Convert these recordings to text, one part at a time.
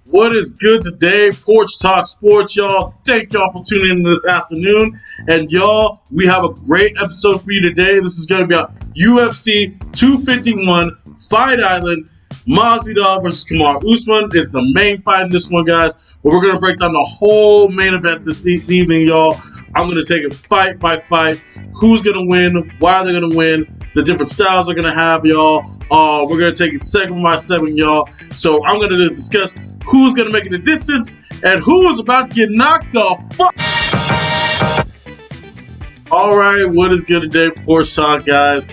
What is good today? Porch Talk Sports, y'all. Thank y'all for tuning in this afternoon. And y'all, we have a great episode for you today. This is going to be a UFC 251 Fight Island. Masvidal versus Kamaru Usman is the main fight in this one, guys. But we're going to break down the whole main event this evening, y'all. I'm going to take it fight by fight. Who's going to win? Why are they going to win? The different styles are going to have, y'all. We're going to take it segment by segment, y'all. So I'm going to discuss who's going to make it the distance and who is about to get knocked the fuck. All right, what is good today, Porch Talk, guys?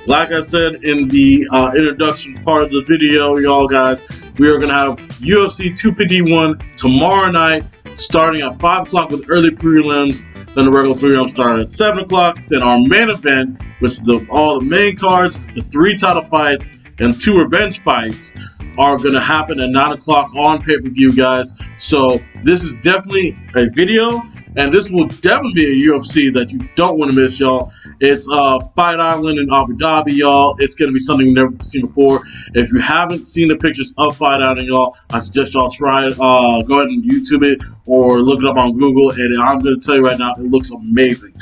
Like I said in the introduction part of the video, y'all, guys, we are going to have UFC 251 tomorrow night, starting at 5 o'clock with early prelims. Then the regular prelims start at 7 o'clock. Then our main event, which is all the main cards, the 3 title fights, and 2 revenge fights, are going to happen at 9 o'clock on pay-per-view, guys. So this is definitely a video, and this will definitely be a UFC that you don't want to miss, y'all. It's Fight Island in Abu Dhabi, y'all. It's going to be something you've never seen before. If you haven't seen the pictures of Fight Island, y'all, I suggest y'all try it. Go ahead and YouTube it or look it up on Google, and I'm going to tell you right now, it looks amazing.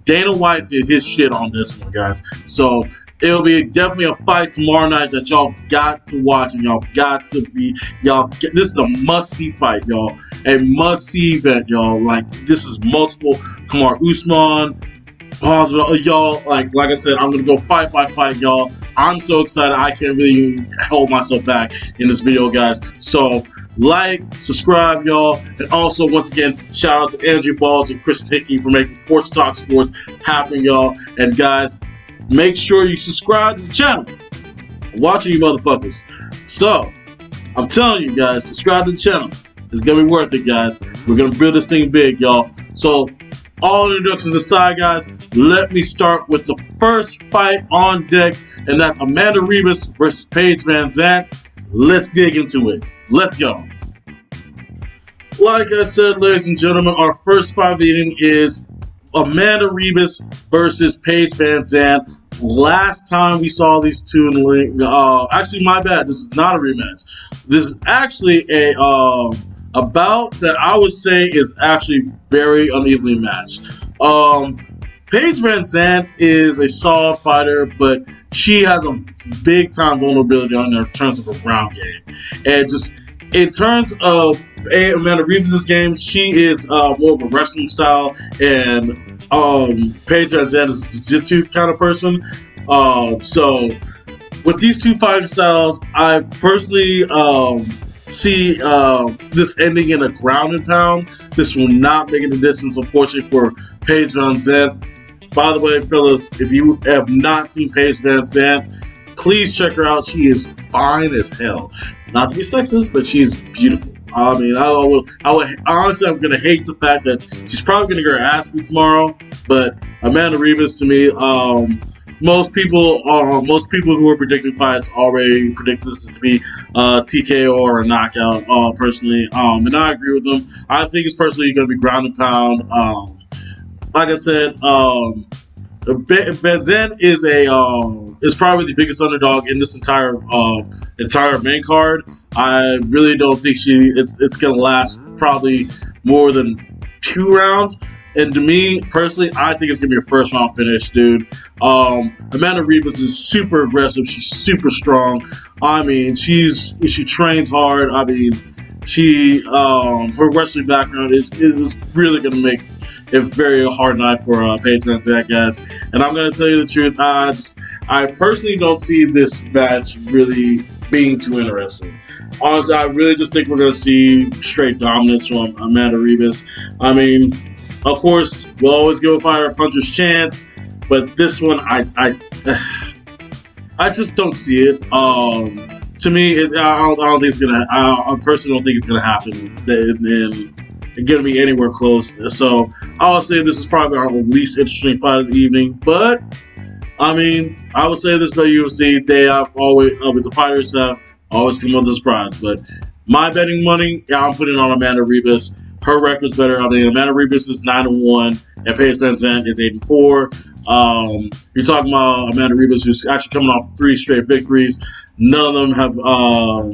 Dana White did his shit on this one, guys. So it'll be definitely a fight tomorrow night that y'all got to watch, and this is a must-see fight, y'all. A must-see event, y'all. Like, this is multiple Kamaru Usman, y'all. Like I said, I'm gonna go fight by fight, y'all. I'm so excited, I can't really hold myself back in this video, guys. So like, subscribe, y'all, and also once again, shout out to Andrew Balls and Chris Hickey for making Porch Talk Sports happen, y'all. And guys, make sure you subscribe to the channel. I'm watching you motherfuckers. So, I'm telling you guys, subscribe to the channel. It's going to be worth it, guys. We're going to build this thing big, y'all. So, all introductions aside, guys, let me start with the first fight on deck, and that's Amanda Ribas versus Paige VanZant. Let's dig into it. Let's go. Like I said, ladies and gentlemen, our first fight meeting is Amanda Ribas versus Paige VanZant. Last time we saw these two in the ring, actually, my bad. This is not a rematch. This is actually a bout that I would say is actually very unevenly matched. Paige VanZant is a solid fighter, but she has a big time vulnerability on her in terms of her ground game, and just in terms of Amanda Ribas' game, she is more of a wrestling style, and Paige VanZant is a jiu-jitsu kind of person. So with these two fighting styles, I personally see this ending in a ground and pound. This will not make it a distance, unfortunately, for Paige VanZant. By the way, fellas, if you have not seen Paige VanZant, please check her out. She is fine as hell. Not to be sexist, but she is beautiful. I mean, I would honestly, I'm gonna hate the fact that she's probably gonna get her ass beat tomorrow. But Amanda Ribas, to me, most people who are predicting fights already predict this to be TKO or a knockout. Personally, and I agree with them. I think it's personally gonna be ground and pound. Like I said, VanZant is probably the biggest underdog in this entire main card. I really don't think it's gonna last probably more than 2 rounds. And to me personally, I think it's gonna be a first round finish, dude. Amanda Ribas is super aggressive. She's super strong. I mean, she trains hard. I mean, her wrestling background is really gonna make a very hard night for Paige VanZant, guys. And I'm going to tell you the truth, I personally don't see this match really being too interesting. Honestly, I really just think we're going to see straight dominance from Amanda Ribas. I mean, of course, we'll always give a fighter a puncher's chance, but this one, I just don't see it. To me, I don't think it's gonna. I personally don't think it's gonna happen. And going to be anywhere close. So I'll say this is probably our least interesting fight of the evening. But I mean, I would say this about UFC. They have always, with the fighters have always come with a surprise. But my betting money, I'm putting on Amanda Ribas. Her record's better. I mean, Amanda Ribas is 9-1, and Paige VanZant is 8-4. You're talking about Amanda Ribas, who's actually coming off 3 straight victories. None of them have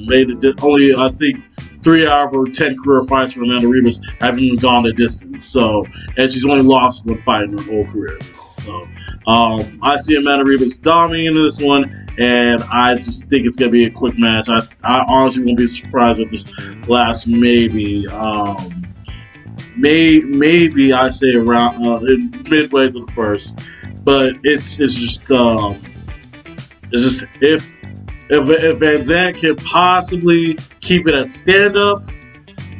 made it. Only, I think, 3 out of her 10 career fights for Amanda Ribas haven't even gone the distance. So, and she's only lost one fight in her whole career. So, I see Amanda Ribas dominating this one, and I just think it's going to be a quick match. I honestly won't be surprised if this lasts maybe I say around midway to the first. But it's just if Van Zandt can possibly keep it at stand up,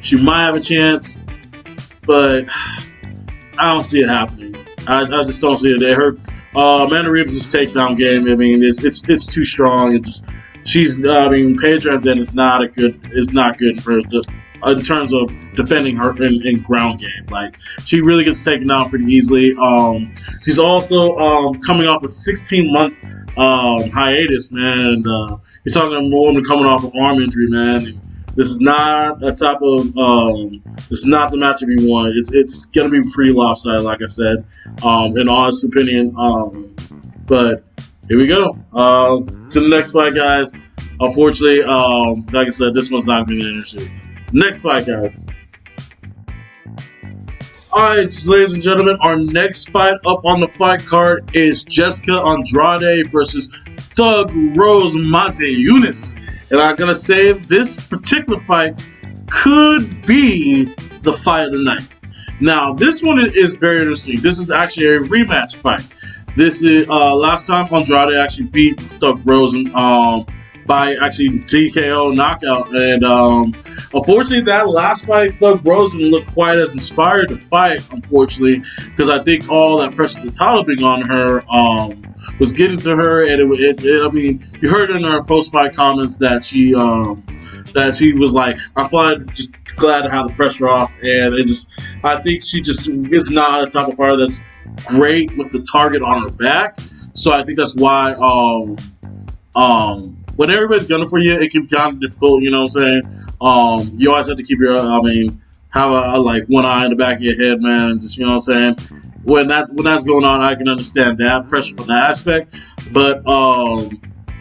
she might have a chance. But I don't see it happening. I just don't see it. They hurt Amanda Ribas' takedown game. I mean, it's too strong. Paige Van Zandt is not good for in terms of defending her in ground game. Like, she really gets taken down pretty easily. She's also coming off a 16-month hiatus, man. And, you're talking about a woman coming off an arm injury, man. And this is not a type of this is not the matchup you want. It's gonna be pretty lopsided, like I said, in honest opinion. But here we go to the next fight, guys. Unfortunately, like I said, this one's not gonna be interesting. Next fight, guys. Alright, ladies and gentlemen, our next fight up on the fight card is Jessica Andrade versus Thug Rose Montejunis. And I'm going to say this particular fight could be the fight of the night. Now, this one is very interesting. This is actually a rematch fight. This is last time Andrade actually beat Thug Rose by actually TKO knockout, and unfortunately that last fight Thug Rose didn't look quite as inspired to fight, unfortunately, because I think all that pressure the title being on her was getting to her, and I mean, you heard in her post-fight comments that she was like, I'm fine, just glad to have the pressure off, and I think she just is not a type of fighter that's great with the target on her back, so I think that's why when everybody's gunning for you, it can be kind of difficult, you know what I'm saying? You always have to keep have a like one eye in the back of your head, man, and just, you know what I'm saying? When that's going on, I can understand that pressure from that aspect. But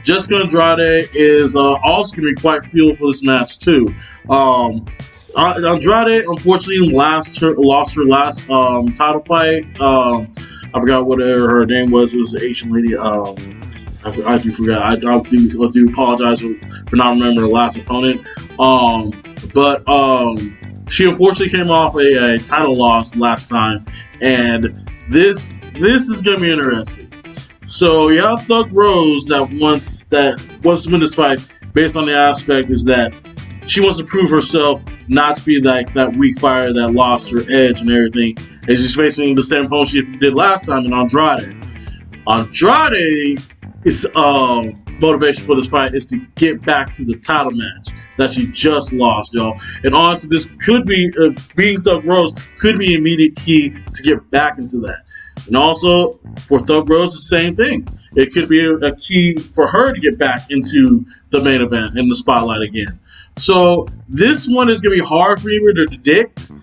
Jessica Andrade is also going to be quite fuel for this match too. Andrade unfortunately lost her last title fight. I forgot what her name was. It was the Asian lady. I do forget. I do apologize for not remembering the last opponent. But she unfortunately came off a title loss last time, and this is gonna be interesting. So you have Thug Rose that wants to win this fight based on the aspect is that she wants to prove herself not to be like that weak fighter that lost her edge and everything. And she's facing the same opponent she did last time in Andrade. Andrade is motivation for this fight is to get back to the title match that she just lost, y'all. And honestly, this could be being Thug Rose could be an immediate key to get back into that. And also for Thug Rose, the same thing. It could be a key for her to get back into the main event in the spotlight again. So this one is gonna be hard for me to predict.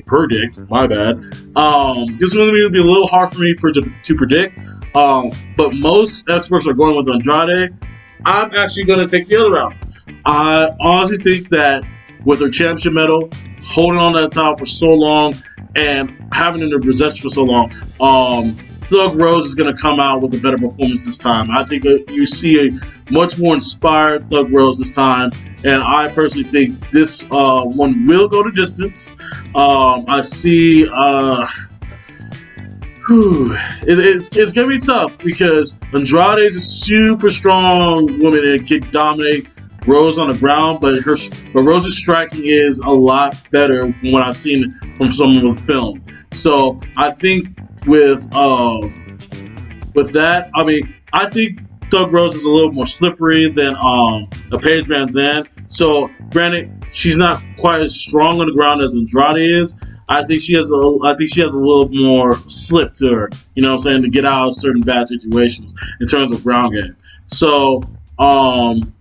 Predict. My bad. This one's gonna be a little hard for me to predict. But most experts are going with Andrade. I'm actually going to take the other route. I honestly think that with her championship medal, holding on to that title for so long, and having it in her possession for so long, Thug Rose is going to come out with a better performance this time. I think you see a much more inspired Thug Rose this time, and I personally think this one will go to distance. I see... It's gonna be tough because Andrade is a super strong woman and can dominate Rose on the ground, but Rose's striking is a lot better from what I've seen from some of the film. So I think with that, I think Thug Rose is a little more slippery than a Paige Van Zandt. So granted, she's not quite as strong on the ground as Andrade is. I think she has a little more slip to her, you know what I'm saying, to get out of certain bad situations in terms of ground game. So I'm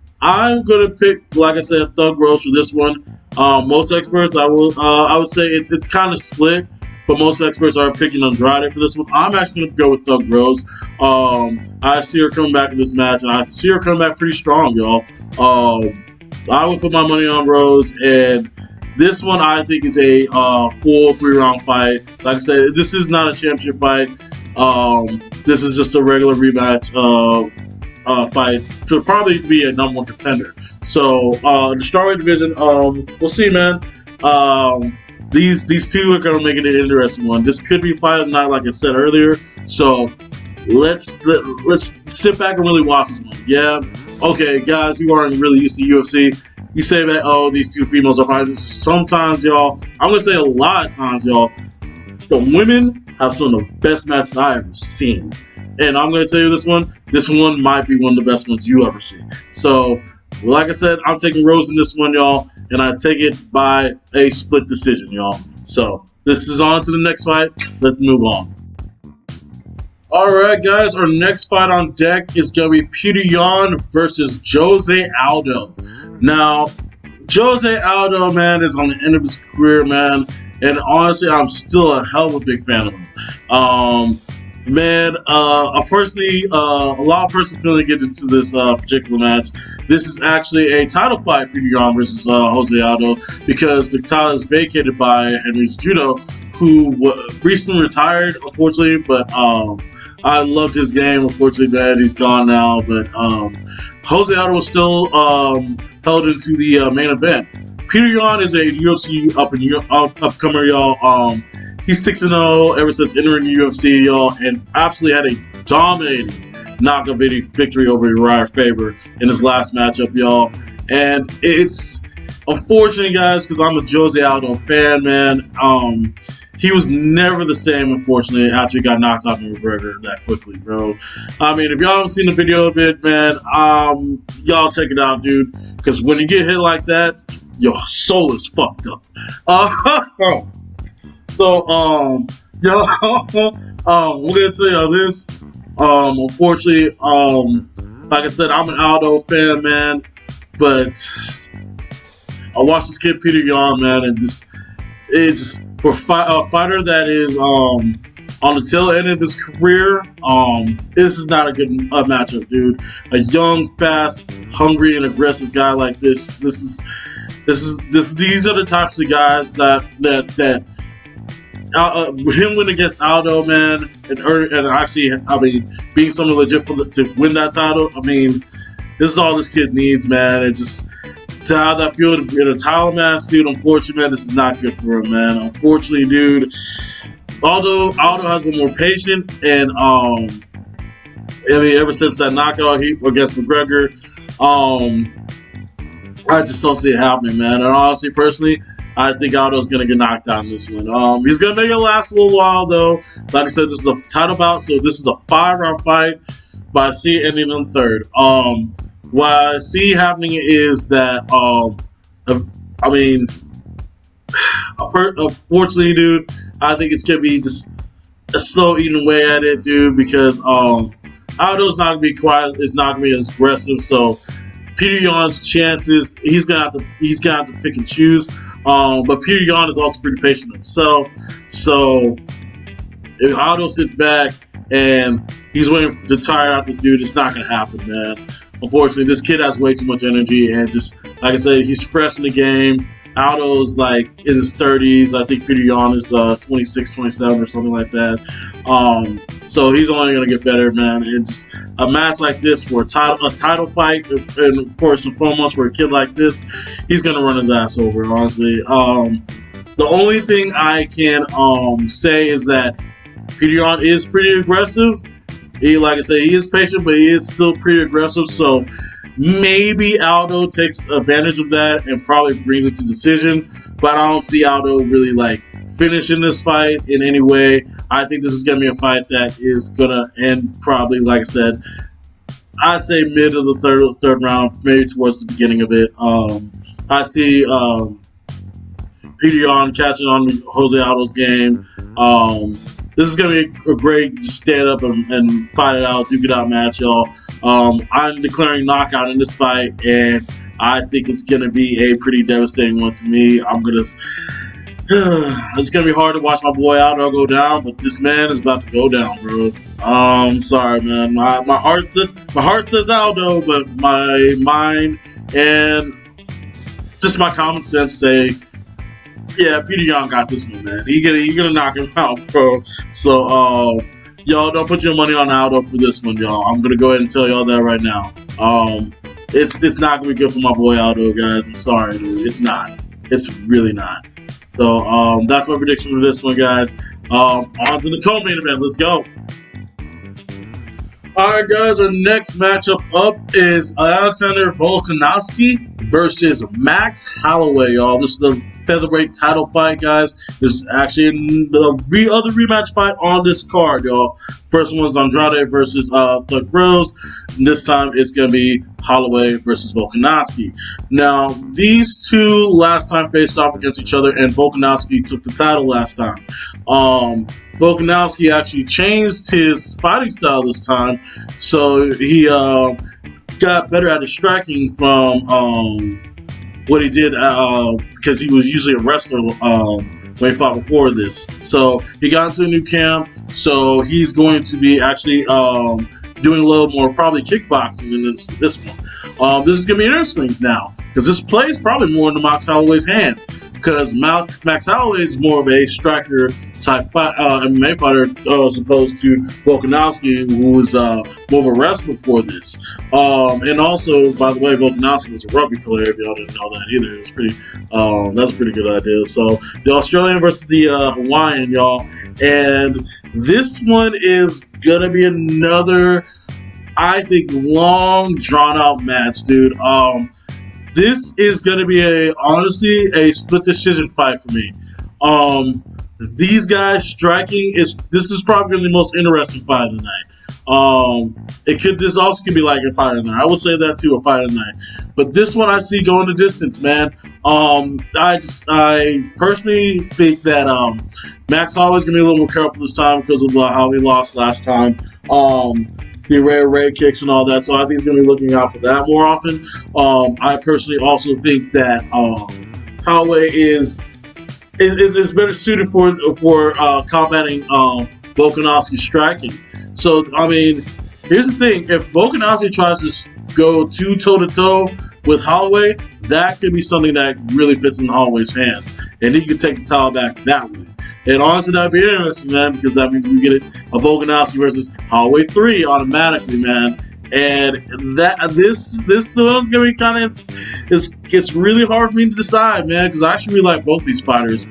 gonna pick, like I said, Thug Rose for this one. Most experts, I would say it's kind of split, but most experts are picking Andrade for this one. I'm actually gonna go with Thug Rose. I see her coming back in this match, and I see her coming back pretty strong, y'all. I would put my money on Rose, and this one I think is a full 3-round fight. Like I said, this is not a championship fight. This is just a regular rematch fight to probably be a number 1 contender. So the strawweight division, we'll see, man. These two are gonna make it an interesting one. This could be fight of the night, like I said earlier. So let's sit back and really watch this one. Yeah, okay, guys, you aren't really used to UFC. You say that, oh, these two females are fighting. Sometimes, y'all, I'm gonna say a lot of times, y'all, the women have some of the best matches I've ever seen. And I'm gonna tell you this one might be one of the best ones you ever see. So, like I said, I'm taking Rose in this one, y'all, and I take it by a split decision, y'all. So, this is on to the next fight. Let's move on. Alright, guys, our next fight on deck is going to be Peter Yan versus Jose Aldo. Now, Jose Aldo, man, is on the end of his career, man, and honestly, I'm still a hell of a big fan of him. Man, firstly, a lot of personal feeling get into this particular match. This is actually a title fight, Peter Yan versus Jose Aldo, because the title is vacated by Henry Cejudo, who recently retired, unfortunately, but I loved his game. Unfortunately, man, he's gone now, but Jose Aldo was still held into the main event. Peter Yan is a UFC upcomer, y'all. He's 6-0 ever since entering the UFC, y'all, and absolutely had a dominating knockout victory over Uriah Faber in his last matchup, y'all. And it's unfortunate, guys, because I'm a Jose Aldo fan, man. He was never the same, unfortunately, after he got knocked out from McGregor that quickly, bro. I mean, if y'all haven't seen the video of it, man, y'all check it out, dude. Because when you get hit like that, your soul is fucked up. So, we're gonna tell y'all this. Unfortunately, like I said, I'm an Aldo fan, man, but I watched this kid Peter Yan, man, and it's for a fighter that is on the tail end of his career. This is not a good matchup, dude. A young, fast, hungry, and aggressive guy like this. These are the types of guys that. Him win against Aldo, man, and actually, I mean, being someone legit to win that title, I mean, this is all this kid needs, man, and just to have that feel in a title match, dude, unfortunately, man, this is not good for him, man. Unfortunately, dude, although Aldo has been more patient, and, I mean, ever since that knockout against McGregor, I just don't see it happening, man, and honestly, personally, I think Aldo's going to get knocked out in this one. He's going to make it last a little while, though. Like I said, this is a title bout, so this is a 5-round fight, but I see it ending in the third. What I see happening is that, I mean, unfortunately, dude, I think it's going to be just a slow eating away at it, dude, because Aldo's not going to be quiet, it's not going to be as aggressive, so Peter Yan's chances, he's gonna have to pick and choose. But Peter Yan is also pretty patient himself. So if Aldo sits back and he's waiting to tire out this dude, it's not going to happen, man. Unfortunately, this kid has way too much energy, and just, like I said, he's fresh in the game. Aldo's like in his 30s. I think Peter Yan is 26, 27 or something like that. So he's only going to get better, man. And just a match like this for a title fight, and first and foremost for a kid like this, he's going to run his ass over, honestly. The only thing I can say is that Peter Yan is pretty aggressive. Like I said, he is patient, but he is still pretty aggressive. So maybe Aldo takes advantage of that and probably brings it to decision. But I don't see Aldo really like finishing this fight in any way. I think this is going to be a fight that is going to end probably, like I said, I say mid of the third round, maybe towards the beginning of it. I see Peter Yan catching on Jose Aldo's game. This is going to be a great stand up and fight it out, duke it out match, y'all. I'm declaring knockout in this fight, and I think it's going to be a pretty devastating one to me. It's going to be hard to watch my boy Aldo go down, but this man is about to go down, bro. I'm sorry, man. My heart says Aldo, but my mind and just my common sense say, yeah, Peter Young got this one, man. He gonna knock him out, bro. So, y'all don't put your money on Aldo for this one, y'all. I'm gonna go ahead and tell y'all that right now. It's not gonna be good for my boy Aldo, guys. I'm sorry, dude. It's not. It's really not. So, that's my prediction for this one, guys. On to the co-main event. Let's go. Alright, guys, our next matchup up is Alexander Volkanovski versus Max Holloway, y'all. This is the featherweight title fight, guys. This is actually the other rematch fight on this card, y'all. First one was Andrade versus Thug Rose. This time it's going to be Holloway versus Volkanovski. Now, these two last time faced off against each other, and Volkanovski took the title last time. Volkanovski actually changed his fighting style this time, so he got better at his striking from what he did because he was usually a wrestler when he fought before this. So he got into a new camp, so he's going to be actually doing a little more probably kickboxing in this one. This is going to be interesting now because this plays probably more into Max Holloway's hands because Max Holloway is more of a striker type MMA fighter as opposed to Volkanovski, who was more of a wrestler before this. And also, by the way, Volkanovski was a rugby player. If y'all didn't know that either, it's pretty. That's a pretty good idea. So the Australian versus the Hawaiian, y'all, and this one is gonna be another, I think, long drawn out match, dude. This is gonna be honestly a split decision fight for me. These guys striking this is probably gonna be the most interesting fight of the night. This also could be like a fight of the night. I would say that too, a fight of the night. But this one I see going the distance, man. I personally think that Max Holloway's gonna be a little more careful this time because of how he lost last time. The rare kicks and all that, so I think he's gonna be looking out for that more often. I personally also think that Holloway is better suited for combating Volkanovski's striking. So, I mean, here's the thing. If Volkanovski tries to go toe-to-toe with Holloway, that could be something that really fits in Holloway's hands. And he could take the title back that way. And honestly, that'd be interesting, man, because that means we get a Volkanovski versus Holloway 3 automatically, man. And this one's gonna be kind of it's really hard for me to decide, man, because I actually really like both these fighters.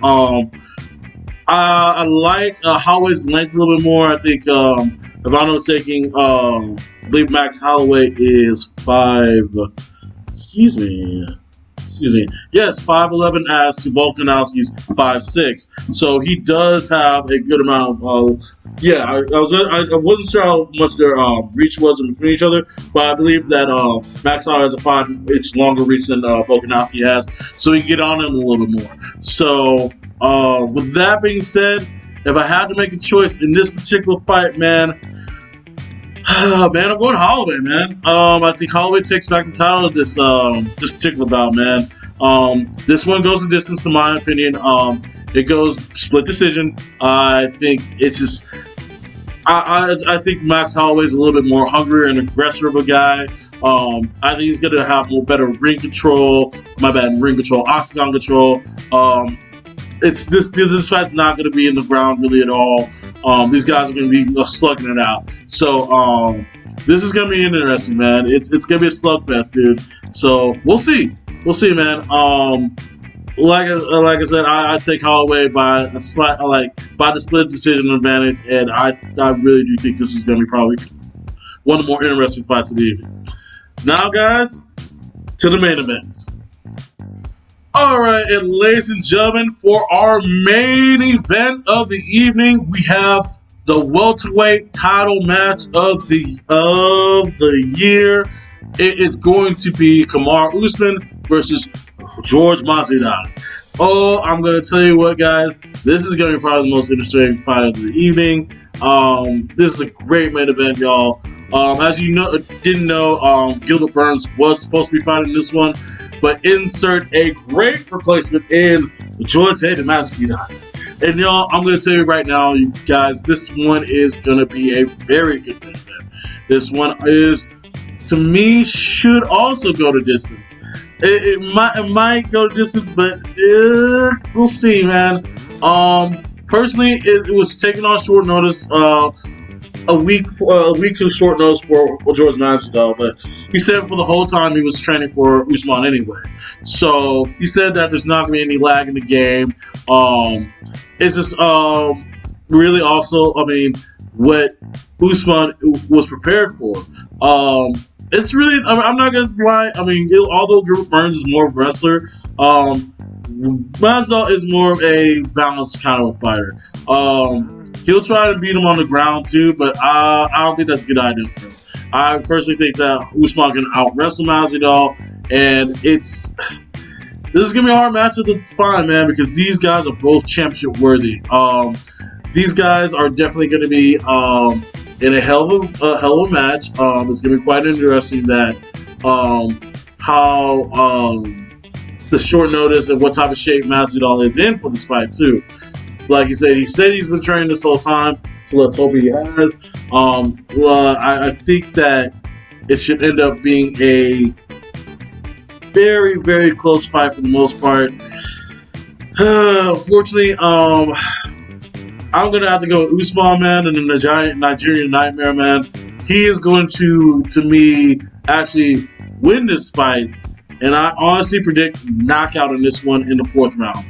I like Holloway's length a little bit more. I think, if I'm not mistaken, I believe Max Holloway is 5'11" as to Volkanovski's 5'6". So he does have a good amount of, I wasn't sure how much their reach was in between each other, but I believe that Max Holloway has a 5-inch longer reach than Volkanovski has, so he can get on him a little bit more. So, with that being said, if I had to make a choice in this particular fight, man, I'm going Holloway, man. I think Holloway takes back the title of this particular bout, man. This one goes the distance, in my opinion. It goes split decision. I think it's just, I think Max Holloway's a little bit more hungry and aggressive of a guy. I think he's gonna have better ring control. Octagon control. This fight's not gonna be in the ground really at all. These guys are going to be slugging it out. So, this is going to be interesting, man. It's going to be a slugfest, dude. So, we'll see. We'll see, man. Like I said, I take Holloway by the split decision advantage, and I really do think this is going to be probably one of the more interesting fights of the evening. Now, guys, to the main event. All right, and ladies and gentlemen, for our main event of the evening, we have the welterweight title match of the year. It is going to be Kamaru Usman versus George Masvidal. Oh, I'm going to tell you what, guys. This is going to be probably the most interesting fight of the evening. This is a great main event, y'all. As you didn't know, Gilbert Burns was supposed to be fighting this one, but insert a great replacement in George Masvidal. And y'all, I'm going to tell you right now, you guys, this one is going to be a very good main event. This one is to me, should also go to distance. It might go to distance, but we'll see, man. Personally, it was taken on short notice. A week of short notice for George Masvidal, but he said for the whole time he was training for Usman anyway. So he said that there's not going to be any lag in the game. It's just really also, I mean, what Usman was prepared for. It's really, I'm not going to lie. I mean, although Gilbert Burns is more of a wrestler, Masvidal is more of a balanced kind of a fighter. He'll try to beat him on the ground too, but I don't think that's a good idea for him. I personally think that Usman can out-wrestle Masvidal, and this is going to be a hard matchup to find, man, because these guys are both championship worthy. These guys are definitely going to be in a hell of a match. It's going to be quite interesting that how the short notice and what type of shape Masvidal is in for this fight too. Like he said he's been training this whole time, so let's hope he has. I think that it should end up being a very, very close fight for the most part. Unfortunately, I'm gonna have to go with Usman, man, and the giant Nigerian Nightmare, man. He is going to me, actually win this fight, and I honestly predict knockout in this one in the 4th round.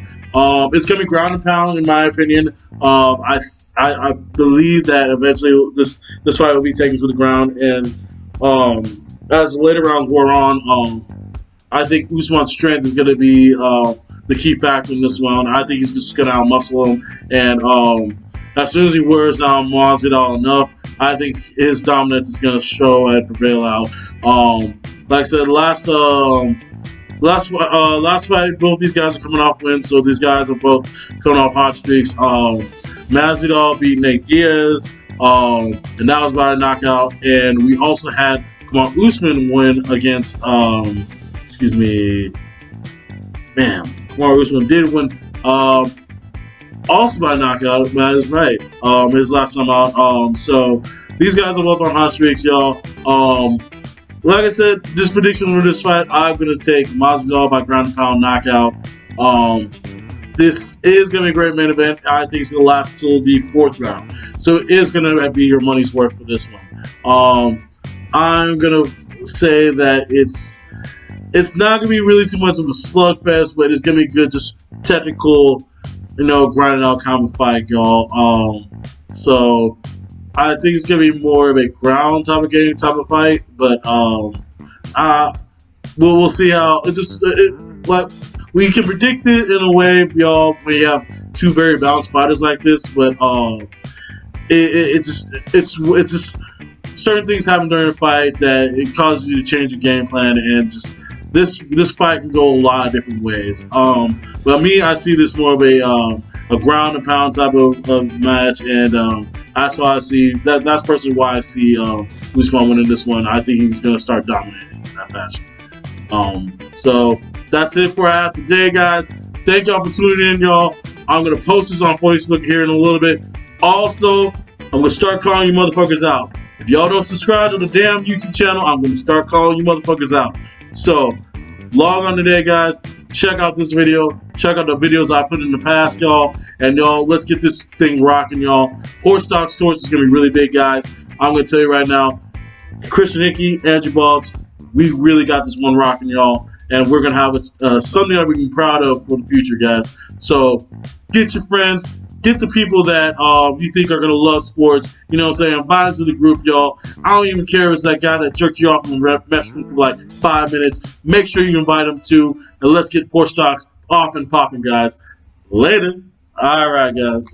It's going to be ground and pound, in my opinion. I believe that eventually this fight will be taken to the ground, and as the later rounds wore on, I think Usman's strength is going to be the key factor in this one. I think he's just going to outmuscle him, and as soon as he wears down Masvidal enough, I think his dominance is going to show and prevail out. Like I said, last fight, both these guys are coming off wins, so these guys are both coming off hot streaks. Masvidal beat Nate Diaz, and that was by a knockout. And we also had Kamaru Usman win against, Kamaru Usman did win, also by knockout. That is right. His last time out. So these guys are both on hot streaks, y'all. Like I said, this prediction for this fight, I'm going to take Masvidal by ground and pound knockout. This is going to be a great main event. I think it's going to last till the 4th round. So it is going to be your money's worth for this one. I'm going to say that it's not going to be really too much of a slugfest, but it's going to be good, just technical, grinding out kind of fight, y'all. So I think it's going to be more of a ground type of game, type of fight, but we'll see how like we can predict it in a way, y'all. We have two very balanced fighters like this, but it's just certain things happen during a fight that it causes you to change your game plan, and just this fight can go a lot of different ways. But me, I see this more of a ground and pound type of match, and that's why I see that's personally why I see Usman winning this one. I think he's gonna start dominating in that fashion. So that's it for our today, guys. Thank y'all for tuning in, y'all. I'm gonna post this on Facebook here in a little bit. Also, I'm gonna start calling you motherfuckers out. If y'all don't subscribe to the damn YouTube channel, I'm gonna start calling you motherfuckers out. So log on today, guys. Check out this video. Check out the videos I put in the past, y'all. And y'all, let's get this thing rocking, y'all. Porch Talk Sports is gonna be really big, guys. I'm gonna tell you right now, Christian Hickey, Andrew Baltz, we really got this one rocking, y'all. And we're gonna have something that we can be proud of for the future, guys. So get your friends. Get the people that you think are going to love sports. You know what I'm saying? Invite them to the group, y'all. I don't even care if it's that guy that jerked you off in the restroom for like 5 minutes. Make sure you invite them too. And let's get Porch Talks off and popping, guys. Later. All right, guys.